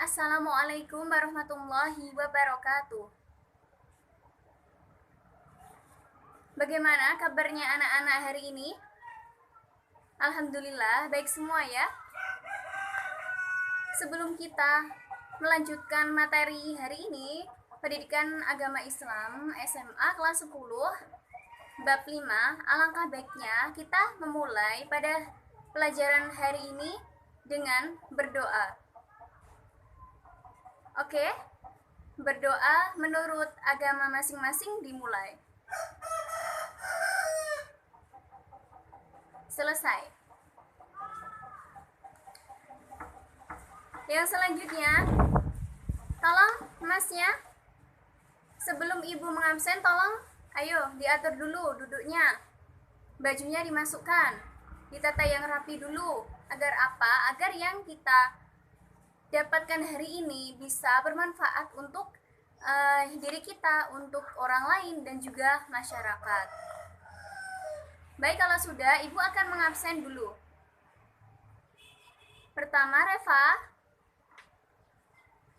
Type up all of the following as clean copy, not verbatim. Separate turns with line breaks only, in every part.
Assalamualaikum warahmatullahi wabarakatuh. Bagaimana kabarnya anak-anak hari ini? Alhamdulillah, baik semua ya. Sebelum kita melanjutkan materi hari ini, Pendidikan Agama Islam SMA kelas 10, bab 5, alangkah baiknya kita memulai pada pelajaran hari ini dengan berdoa. Oke? Berdoa menurut agama masing-masing dimulai. Selesai. Yang selanjutnya, tolong masnya, sebelum ibu mengabsen, tolong ayo diatur dulu duduknya, bajunya dimasukkan, ditata yang rapi dulu. Agar apa? Agar yang kita dapatkan hari ini bisa bermanfaat untuk diri kita, untuk orang lain, dan juga masyarakat. Baik, kalau sudah, ibu akan mengabsen dulu. Pertama, Reva,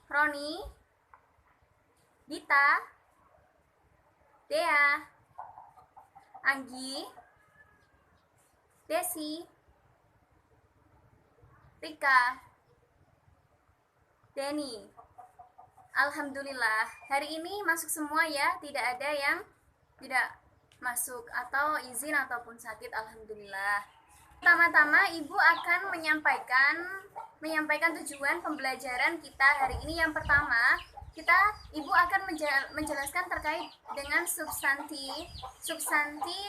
Roni, Dita, Dea, Anggi, Desi, Rika, Denny. Alhamdulillah, hari ini masuk semua ya, tidak ada yang tidak masuk atau izin ataupun sakit. Alhamdulillah. Pertama-tama ibu akan menyampaikan tujuan pembelajaran kita hari ini. Yang pertama, ibu akan menjelaskan terkait dengan substansi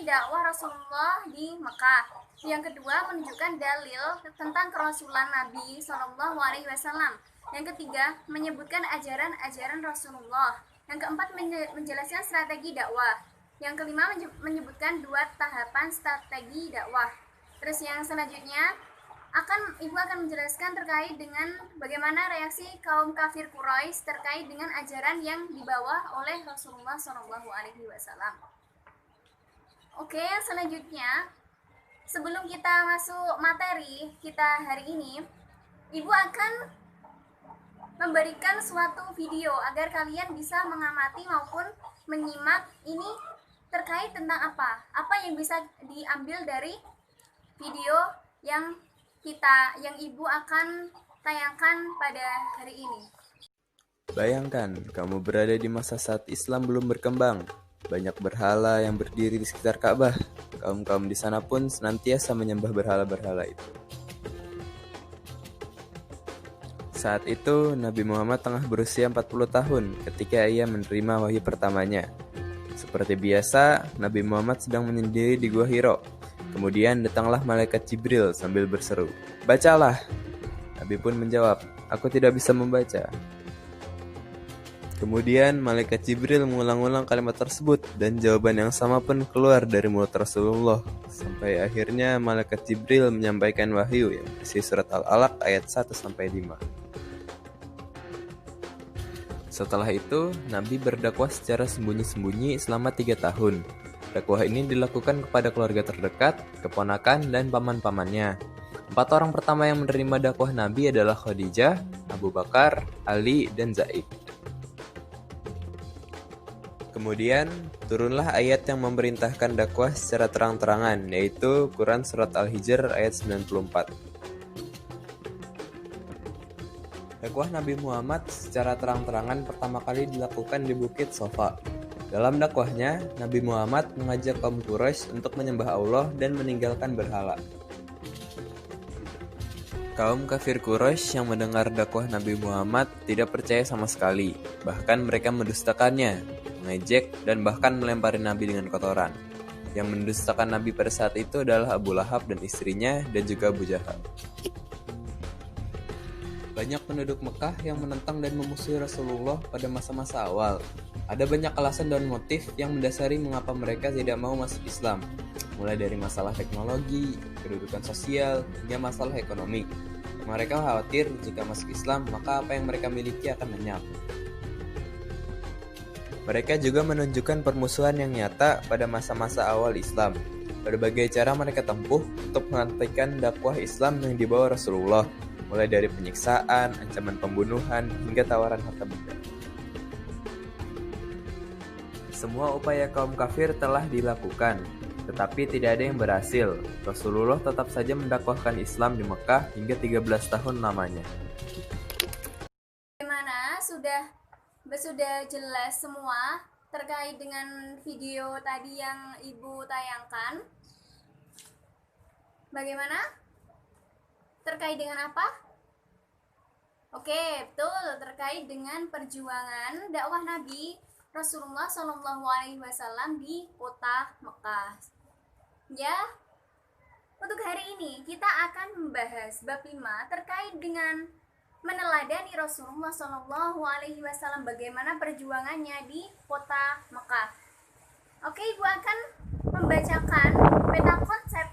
dakwah Rasulullah di Mekah. Yang kedua, menunjukkan dalil tentang kerasulan Nabi Shallallahu Alaihi Wasallam. Yang ketiga, menyebutkan ajaran Rasulullah. Yang keempat, menjelaskan strategi dakwah. Yang kelima, menyebutkan 2 tahapan strategi dakwah. Terus yang selanjutnya, ibu akan menjelaskan terkait dengan bagaimana reaksi kaum kafir Quraisy terkait dengan ajaran yang dibawa oleh Rasulullah SAW. Oke, yang selanjutnya, sebelum kita masuk materi kita hari ini, ibu akan memberikan suatu video agar kalian bisa mengamati maupun menyimak ini terkait tentang apa yang bisa diambil dari video yang ibu akan tayangkan pada hari ini.
Bayangkan, kamu berada di masa saat Islam belum berkembang. Banyak berhala yang berdiri di sekitar Ka'bah. Kaum-kaum di sana pun senantiasa menyembah berhala-berhala itu. Saat itu, Nabi Muhammad tengah berusia 40 tahun ketika ia menerima wahyu pertamanya. Seperti biasa, Nabi Muhammad sedang menyendiri di Gua Hiro. Kemudian datanglah malaikat Jibril sambil berseru, "Bacalah!" Nabi pun menjawab, "Aku tidak bisa membaca." Kemudian malaikat Jibril mengulang-ulang kalimat tersebut dan jawaban yang sama pun keluar dari mulut Rasulullah. Sampai akhirnya malaikat Jibril menyampaikan wahyu yang berisi surat Al-Alaq ayat 1-5. Setelah itu, Nabi berdakwah secara sembunyi-sembunyi selama 3 tahun. Dakwah ini dilakukan kepada keluarga terdekat, keponakan, dan paman-pamannya. 4 orang pertama yang menerima dakwah Nabi adalah Khadijah, Abu Bakar, Ali, dan Zaid. Kemudian, turunlah ayat yang memerintahkan dakwah secara terang-terangan, yaitu Quran Surat Al-Hijr ayat 94. Dakwah Nabi Muhammad secara terang-terangan pertama kali dilakukan di Bukit Sofa. Dalam dakwahnya, Nabi Muhammad mengajak kaum Quraisy untuk menyembah Allah dan meninggalkan berhala. Kaum kafir Quraisy yang mendengar dakwah Nabi Muhammad tidak percaya sama sekali, bahkan mereka mendustakannya, mengejek, dan bahkan melempari Nabi dengan kotoran. Yang mendustakan Nabi pada saat itu adalah Abu Lahab dan istrinya, dan juga Abu Jahal. Banyak penduduk Mekah yang menentang dan memusuhi Rasulullah pada masa-masa awal. Ada banyak alasan dan motif yang mendasari mengapa mereka tidak mau masuk Islam, mulai dari masalah teknologi, kedudukan sosial, hingga masalah ekonomi. Mereka khawatir jika masuk Islam, maka apa yang mereka miliki akan lenyap. Mereka juga menunjukkan permusuhan yang nyata pada masa-masa awal Islam. Berbagai cara mereka tempuh untuk menghentikan dakwah Islam yang dibawa Rasulullah. mulai dari penyiksaan, ancaman pembunuhan, hingga tawaran harta benda. Semua upaya kaum kafir telah dilakukan, tetapi tidak ada yang berhasil. Rasulullah tetap saja mendakwahkan Islam di Mekah hingga 13 tahun lamanya.
Bagaimana? Sudah jelas semua terkait dengan video tadi yang Ibu tayangkan. Bagaimana? Terkait dengan apa? Oke, betul, terkait dengan perjuangan dakwah Nabi Rasulullah SAW di kota Mekah. Ya, untuk hari ini kita akan membahas bab 5 terkait dengan meneladani Rasulullah SAW, bagaimana perjuangannya di kota Mekah. Oke, Ibu akan membacakan peta konsep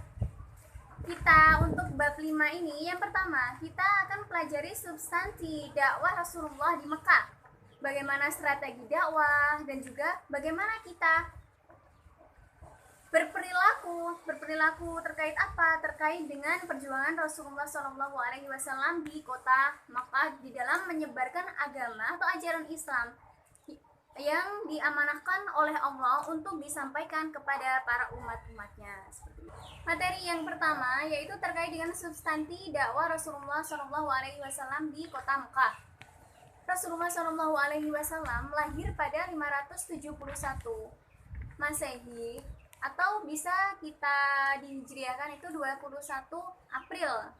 kita untuk bab 5 ini. Yang pertama, kita akan pelajari substansi dakwah Rasulullah di Mekah, bagaimana strategi dakwah, dan juga bagaimana kita berperilaku terkait apa? Terkait dengan perjuangan Rasulullah SAW di kota Makkah di dalam menyebarkan agama atau ajaran Islam yang diamanahkan oleh Allah untuk disampaikan kepada para umat-umatnya. Materi yang pertama yaitu terkait dengan substansi dakwah Rasulullah SAW di kota Makkah. Rasulullah SAW lahir pada 571 Masehi atau bisa kita dihijriahkan itu 21 April,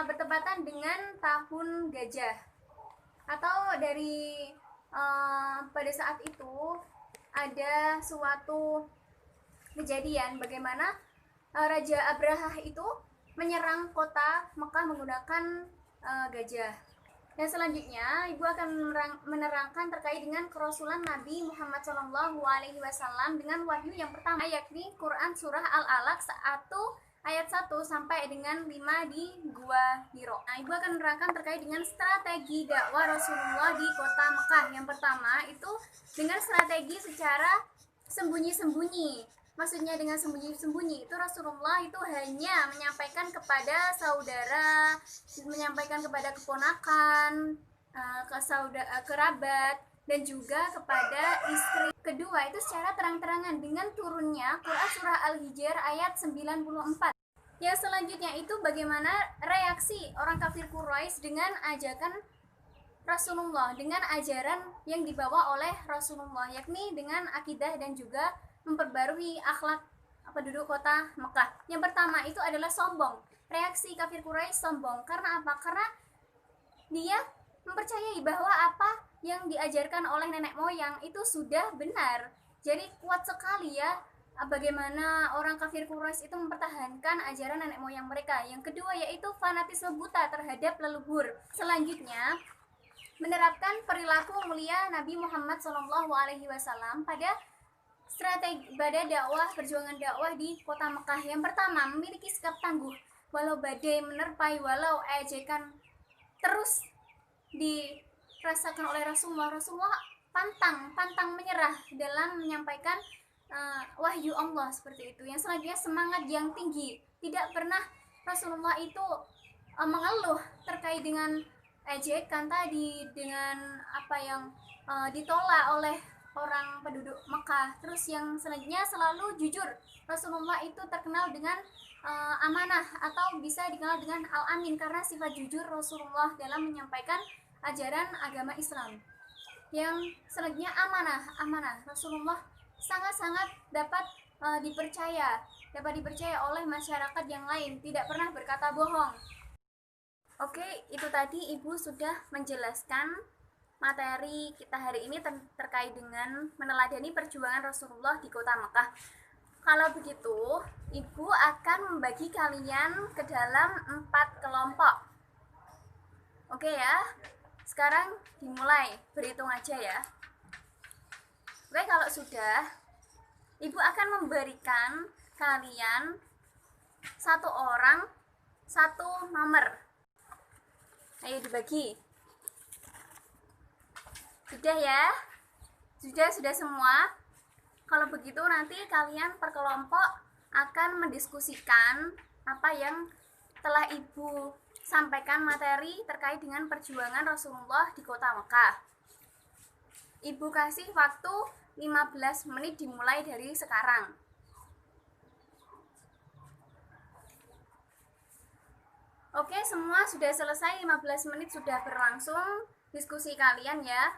bertepatan dengan tahun gajah. Atau dari pada saat itu ada suatu kejadian bagaimana Raja Abrahah itu menyerang kota Mekah menggunakan gajah. Dan selanjutnya Ibu akan menerangkan terkait dengan kerasulan Nabi Muhammad SAW dengan wahyu yang pertama, yakni Quran Surah Al-Alaq 1 ayat 1 sampai dengan 5 di Gua Hiro. Nah, Ibu akan menerangkan terkait dengan strategi dakwah Rasulullah di kota Mekah. Yang pertama itu dengan strategi secara sembunyi-sembunyi. Maksudnya dengan sembunyi-sembunyi itu Rasulullah itu hanya menyampaikan kepada saudara, menyampaikan kepada keponakan, kerabat, dan juga kepada istri. Kedua itu secara terang-terangan dengan turunnya Quran Surah Al-Hijr ayat 94. Yang selanjutnya itu bagaimana reaksi orang kafir Quraisy dengan ajakan Rasulullah, dengan ajaran yang dibawa oleh Rasulullah, yakni dengan akidah dan juga memperbarui akhlak penduduk kota Mekah. Yang pertama itu adalah sombong. Reaksi kafir Quraisy sombong. Karena apa? Karena dia mempercayai bahwa apa yang diajarkan oleh nenek moyang itu sudah benar. Jadi kuat sekali ya bagaimana orang kafir Quraisy itu mempertahankan ajaran nenek moyang mereka. Yang kedua yaitu fanatisme buta terhadap leluhur. Selanjutnya menerapkan perilaku mulia Nabi Muhammad SAW pada dakwah, perjuangan dakwah di kota Mekah. Yang pertama, memiliki sikap tangguh walau badai menerpai, walau ejekan terus dirasakan oleh Rasulullah pantang menyerah dalam menyampaikan wahyu Allah seperti itu. Yang selanjutnya semangat yang tinggi, tidak pernah Rasulullah itu mengeluh terkait dengan ejekan tadi, dengan apa yang ditolak oleh orang penduduk Mekah. Terus yang selanjutnya selalu jujur. Rasulullah itu terkenal dengan amanah atau bisa dikenal dengan al-amin karena sifat jujur Rasulullah dalam menyampaikan ajaran agama Islam. Yang selanjutnya amanah. Rasulullah sangat-sangat dapat dipercaya oleh masyarakat yang lain, tidak pernah berkata bohong. Oke, itu tadi Ibu sudah menjelaskan materi kita hari ini terkait dengan meneladani perjuangan Rasulullah di kota Mekah. Kalau begitu, Ibu akan membagi kalian ke dalam 4 kelompok. Oke ya, sekarang dimulai, berhitung aja ya. Oke, kalau sudah, Ibu akan memberikan kalian 1 orang 1 nomor. Ayo dibagi. Sudah ya? Sudah semua? Kalau begitu nanti kalian per kelompok akan mendiskusikan apa yang telah Ibu sampaikan materi terkait dengan perjuangan Rasulullah di kota Mekah. Ibu kasih waktu 15 menit dimulai dari sekarang. Oke, semua sudah selesai, 15 menit sudah berlangsung diskusi kalian ya.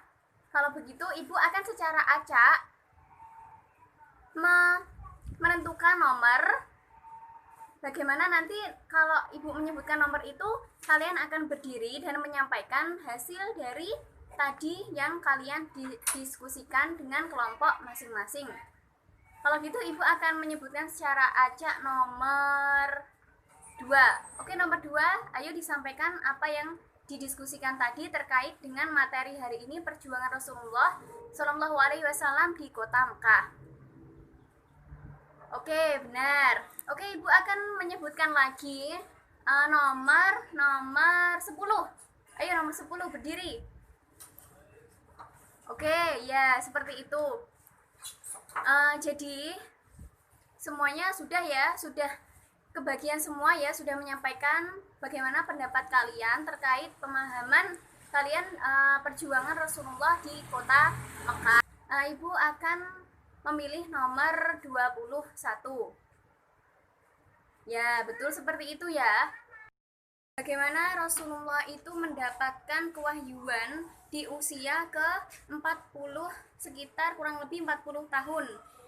Kalau begitu, Ibu akan secara acak menentukan nomor. Bagaimana nanti kalau Ibu menyebutkan nomor itu, kalian akan berdiri dan menyampaikan hasil dari tadi yang kalian didiskusikan dengan kelompok masing-masing. Kalau gitu Ibu akan menyebutkan secara acak nomor 2. Oke, nomor 2, ayo disampaikan apa yang didiskusikan tadi terkait dengan materi hari ini, perjuangan Rasulullah Shallallahu Alaihi Wasallam di kota Mekah. Oke, benar. Oke, Ibu akan menyebutkan lagi nomor 10. Ayo nomor 10 berdiri. Oke, ya seperti itu. Jadi semuanya sudah ya, sudah kebagian semua ya, sudah menyampaikan bagaimana pendapat kalian terkait pemahaman kalian perjuangan Rasulullah di kota Mekah. Ibu akan memilih nomor 21. Ya, betul seperti itu ya. Bagaimana Rasulullah itu mendapatkan kewahyuan di usia ke-40, sekitar kurang lebih 40 tahun.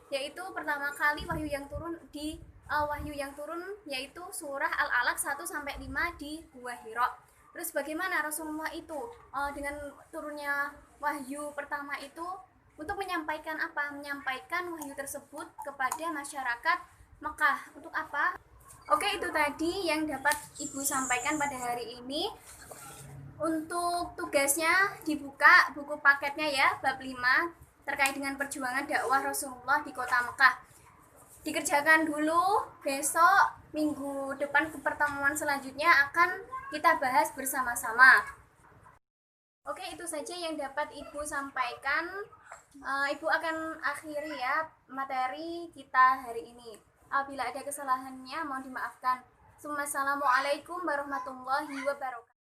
Yaitu pertama kali wahyu yang turun yaitu surah Al-Alaq 1 sampai 5 di Gua Hira. Terus bagaimana Rasulullah itu dengan turunnya wahyu pertama itu untuk menyampaikan apa? Menyampaikan wahyu tersebut kepada masyarakat Mekah. Untuk apa? Oke, itu tadi yang dapat Ibu sampaikan pada hari ini. Untuk tugasnya dibuka buku paketnya ya, bab 5 terkait dengan perjuangan dakwah Rasulullah di kota Mekah. Dikerjakan dulu, besok minggu depan ke pertemuan selanjutnya akan kita bahas bersama-sama. Oke, itu saja yang dapat Ibu sampaikan. Ibu akan akhiri ya materi kita hari ini. Apabila ada kesalahannya mohon dimaafkan. Assalamualaikum warahmatullahi wabarakatuh.